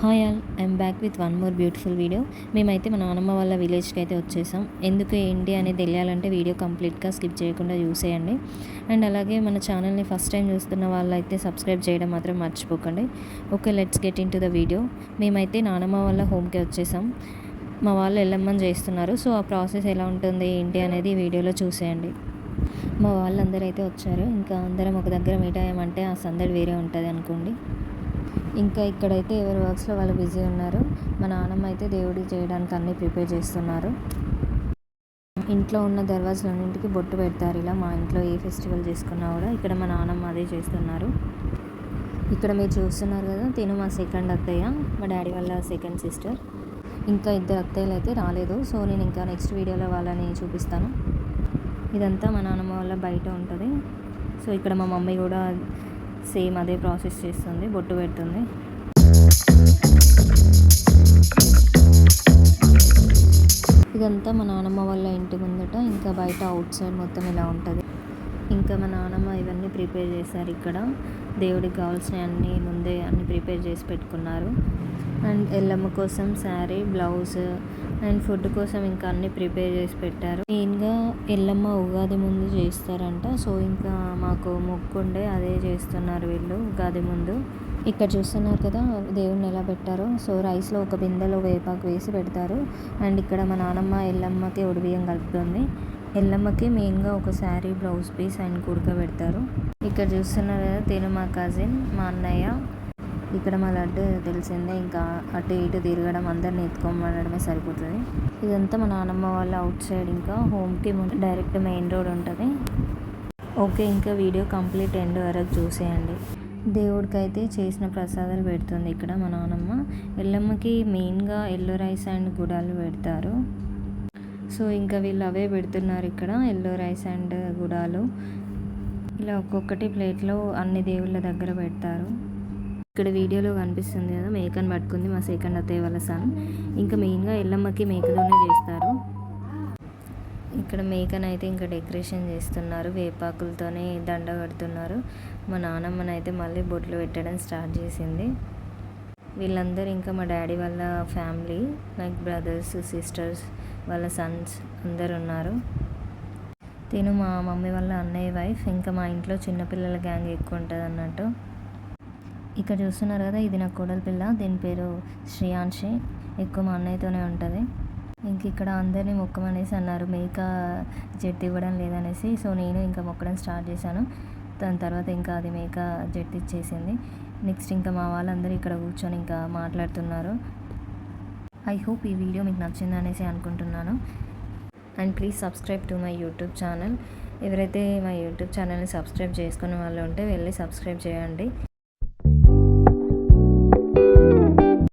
Hi all, I'm back with one more beautiful video. మేమైతే మా నాన్నమ్మ వాళ్ళ విలేజ్కి అయితే వచ్చేసాం. ఎందుకు ఏంటి అనేది తెలియాలంటే వీడియో కంప్లీట్గా స్కిప్ చేయకుండా చూసేయండి. అండ్ అలాగే మన ఛానల్ని ఫస్ట్ టైం చూస్తున్న వాళ్ళైతే సబ్స్క్రైబ్ చేయడం మాత్రం మర్చిపోకండి. Okay, let's get in to the video. మేమైతే నాన్నమ్మ వాళ్ళ హోమ్కి వచ్చేసాం. మా వాళ్ళు ఎల్లమ్మని చేస్తున్నారు. సో ఆ ప్రాసెస్ ఎలా ఉంటుంది ఏంటి అనేది వీడియోలో చూసేయండి. మా వాళ్ళందరూ అయితే వచ్చారు. ఇంకా అందరం ఒక దగ్గర మీట్ అయ్యామంటే ఆ సందడి వేరే ఉంటుంది అనుకోండి. ఇంకా ఇక్కడైతే ఎవరి వర్క్స్లో వాళ్ళు బిజీ ఉన్నారు. మా నాన్నమ్మ అయితే దేవుడికి చేయడానికి అన్నీ ప్రిపేర్ చేస్తున్నారు. ఇంట్లో ఉన్న దర్వాజలన్నింటికి బొట్టు పెడతారు. ఇలా మా ఇంట్లో ఏ ఫెస్టివల్ చేసుకున్నా కూడా ఇక్కడ మా నాన్నమ్మ అదే చేస్తున్నారు. ఇక్కడ మీరు చూస్తున్నారు కదా, తిను మా సెకండ్ అత్తయ్య, మా డాడీ వాళ్ళ సెకండ్ సిస్టర్. ఇంకా ఇద్దరు అత్తయ్యలు అయితే రాలేదు. సో నేను ఇంకా నెక్స్ట్ వీడియోలో వాళ్ళని చూపిస్తాను. ఇదంతా మా నాన్నమ్మ వాళ్ళ బయట ఉంటుంది. సో ఇక్కడ మా మమ్మీ కూడా సేమ్ అదే ప్రాసెస్ చేస్తుంది, బొట్టు పెడుతుంది. ఇదంతా మా నాన్నమ్మ వాళ్ళ ఇంటి ముందట. ఇంకా బయట అవుట్ సైడ్ మొత్తం ఇలా ఉంటుంది. ఇంకా మా నాన్నమ్మ ఇవన్నీ ప్రిపేర్ చేశారు. ఇక్కడ దేవుడికి కావాల్సినవి అన్నీ ముందే అన్నీ ప్రిపేర్ చేసి పెట్టుకున్నారు. అండ్ ఎల్లమ్మ కోసం శారీ, బ్లౌజ్ అండ్ ఫుడ్ కోసం ఇంకా అన్నీ ప్రిపేర్ చేసి పెట్టారు. మెయిన్గా ఎల్లమ్మ ఉగాది ముందు చేస్తారంట. సో ఇంకా మాకు మొక్కుండే అదే చేస్తున్నారు వీళ్ళు ఉగాది ముందు. ఇక్కడ చూస్తున్నారు కదా దేవుణ్ణి ఎలా పెట్టారో. సో రైస్లో ఒక బిందెలో వేపాకు వేసి పెడతారు. అండ్ ఇక్కడ మా నాన్నమ్మ ఎల్లమ్మకి ఉడిబియ్యం కలుపుతుంది. ఎల్లమ్మకి మెయిన్గా ఒక శారీ, బ్లౌజ్ పీస్ అండ్ కుడక పెడతారు. ఇక్కడ చూస్తున్నారు కదా, తిను మా కజిన్, మా అన్నయ్య. ఇక్కడ మా లడ్డు తెలిసిందే, ఇంకా అటు ఇటు తిరగడం, అందరిని ఎత్తుకోమనడమే సరిపోతుంది. ఇదంతా మా నాన్నమ్మ వాళ్ళ అవుట్ సైడ్. ఇంకా హోమ్కి డైరెక్ట్ మెయిన్ రోడ్ ఉంటుంది. ఓకే, ఇంకా వీడియో కంప్లీట్ ఎండ్ వరకు చూసేయండి. దేవుడికి అయితే చేసిన ప్రసాదాలు పెడుతుంది ఇక్కడ మా నాన్నమ్మ. ఎల్లమ్మకి మెయిన్గా ఎల్లో రైస్ అండ్ గుడాలు పెడతారు. సో ఇంకా వీళ్ళు అవే పెడుతున్నారు ఇక్కడ, ఎల్లో రైస్ అండ్ గుడాలు. ఇలా ఒక్కొక్కటి ప్లేట్లో అన్ని దేవుళ్ళ దగ్గర పెడతారు. ఇక్కడ వీడియోలో కనిపిస్తుంది కదా, మేకను పట్టుకుంది మా సెకండ్ అత్తయ్య వాళ్ళ సన్. ఇంకా మెయిన్గా ఎల్లమ్మకి మేకతోనే చేస్తారు. ఇక్కడ మేకనైతే ఇంకా డెకరేషన్ చేస్తున్నారు, వేపాకులతోనే దండ కడుతున్నారు. మా నాన్నమ్మనైతే మళ్ళీ బొట్లు పెట్టడం స్టార్ట్ చేసింది. వీళ్ళందరూ ఇంకా మా డాడీ వాళ్ళ ఫ్యామిలీ, లైక్ బ్రదర్స్, సిస్టర్స్, వాళ్ళ సన్స్ అందరు ఉన్నారు. తిను మా మమ్మీ వాళ్ళ అన్నయ్య వైఫ్. ఇంకా మా ఇంట్లో చిన్నపిల్లల గ్యాంగ్ ఎక్కువ ఉంటుంది అన్నట్టు. ఇక్కడ చూస్తున్నారు కదా, ఇది నా కోడలి పిల్ల, దీని పేరు శ్రేయాన్షి. ఎక్కువ మా అన్నయ్యతోనే ఉంటుంది. ఇంక ఇక్కడ అందరినీ మొక్కమనేసి అన్నారు, మేక జట్టు ఇవ్వడం లేదనేసి. సో నేను ఇంకా మొక్కడం స్టార్ట్ చేశాను. దాని తర్వాత ఇంకా అది మేక జట్టు ఇచ్చేసింది. నెక్స్ట్ ఇంకా మా వాళ్ళందరూ ఇక్కడ కూర్చొని ఇంకా మాట్లాడుతున్నారు. ఐ హోప్ ఈ వీడియో మీకు నచ్చిందనేసి అనుకుంటున్నాను. And please subscribe to my YouTube channel. ఎవరైతే మా యూట్యూబ్ ఛానల్ని సబ్స్క్రైబ్ చేసుకున్న వాళ్ళు ఉంటే వెళ్ళి సబ్స్క్రైబ్ చేయండి.